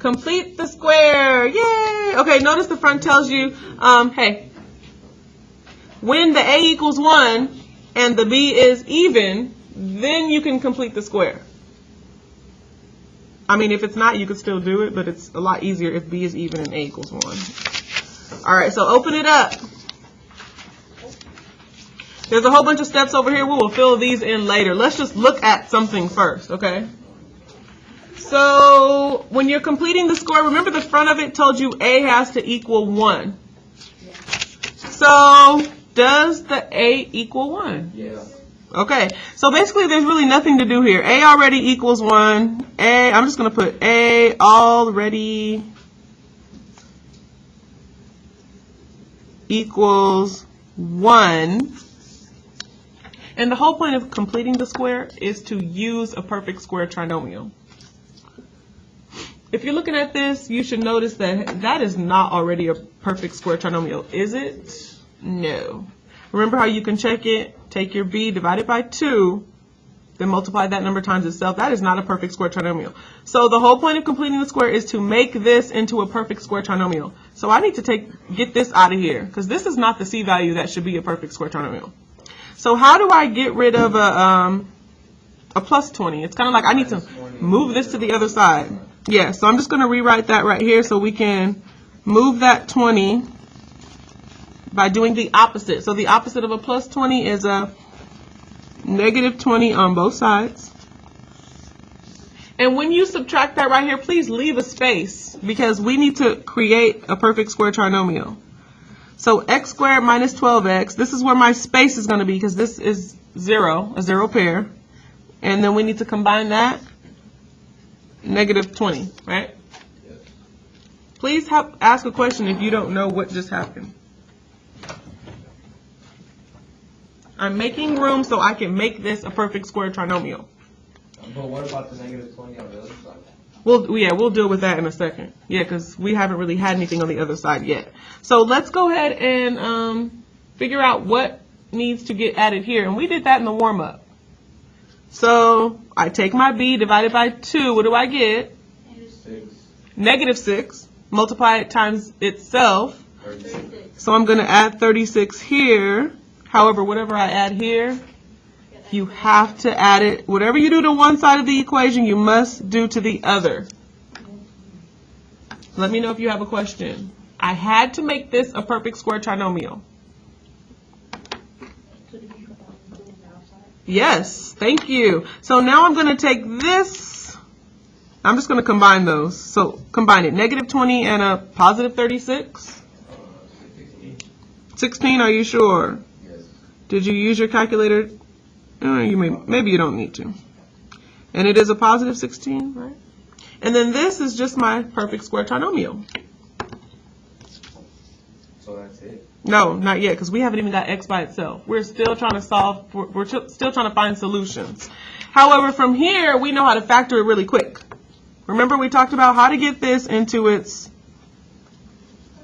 Complete the square. Yay! Okay, notice the front tells you, hey, when the A equals 1 and the B is even, then you can complete the square. I mean, if it's not, you could still do it, but it's a lot easier if B is even and A equals 1. All right, so open it up. There's a whole bunch of steps over here. We will fill these in later. Let's just look at something first, okay? So when you're completing the square, remember the front of it told you A has to equal 1. So does the A equal 1? Yes. Okay, so basically there's really nothing to do here. A already equals 1. I'm just going to put A already equals 1. And the whole point of completing the square is to use a perfect square trinomial. If you're looking at this, you should notice that that is not already a perfect square trinomial, is it? No. Remember how you can check it? Take your b, divide it by 2, then multiply that number times itself. That is not a perfect square trinomial. So the whole point of completing the square is to make this into a perfect square trinomial. So I need to get this out of here, because this is not the c value that should be a perfect square trinomial. So how do I get rid of a plus 20? It's kind of like I need to move this to the other side. Yeah, so I'm just going to rewrite that right here so we can move that 20 by doing the opposite. So the opposite of a plus 20 is a negative 20 on both sides. And when you subtract that right here, please leave a space because we need to create a perfect square trinomial. So x squared minus 12x, this is where my space is going to be because this is 0, a 0 pair. And then we need to combine that, negative 20, right? Yes. Please ask a question if you don't know what just happened. I'm making room so I can make this a perfect square trinomial. But what about the negative 20 on the other side? We'll deal with that in a second. Yeah, because we haven't really had anything on the other side yet. So let's go ahead and figure out what needs to get added here. And we did that in the warm-up. So I take my b divided by 2. What do I get? Negative 6. Multiply it times itself. 36. So I'm going to add 36 here. However, whatever I add here, you have to add it. Whatever you do to one side of the equation, you must do to the other. Let me know if you have a question. I had to make this a perfect square trinomial. Yes, thank you. So now I'm going to take this. I'm just going to combine those. So combine it. Negative 20 and a positive 36. 16, are you sure? Yes. Did you use your calculator? Maybe you don't need to. And it is a positive 16, right? And then this is just my perfect square trinomial. So that's it? No, not yet, because we haven't even got x by itself. We're still trying to solve, we're still trying to find solutions. However, from here, we know how to factor it really quick. Remember we talked about how to get this into its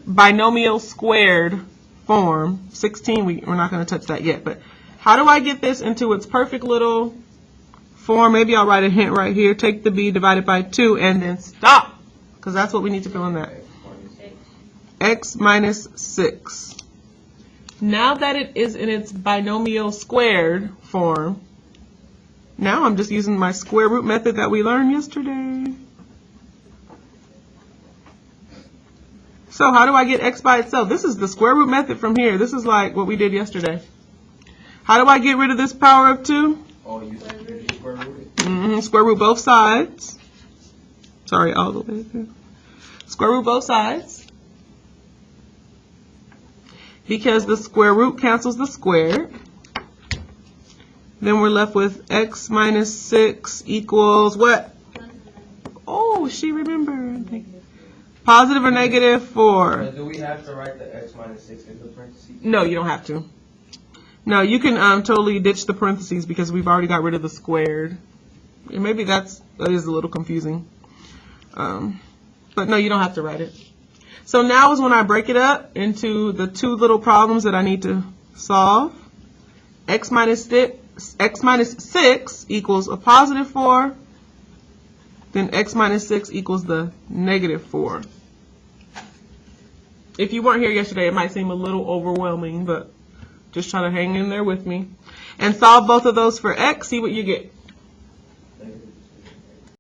binomial squared form. 16, we're not going to touch that yet, but how do I get this into its perfect little form? Maybe I'll write a hint right here. Take the b divided by 2 and then stop, because that's what we need to fill in that. X minus 6. Now that it is in its binomial squared form, now I'm just using my square root method that we learned yesterday. So how do I get x by itself? This is the square root method from here. This is like what we did yesterday. How do I get rid of this power of 2? Oh, you square root it? Square root both sides. Sorry, all the way through. Square root both sides. Because the square root cancels the square. Then we're left with x minus 6 equals what? Oh, she remembered. Positive or negative 4? But do we have to write the x minus 6 in the parentheses? No, you don't have to. No, you can totally ditch the parentheses because we've already got rid of the squared. And maybe that is a little confusing. But no, you don't have to write it. So now is when I break it up into the two little problems that I need to solve. X minus 6 equals a positive 4. then x minus 6 equals the negative 4. If you weren't here yesterday, it might seem a little overwhelming, but just try to hang in there with me. And solve both of those for x, see what you get.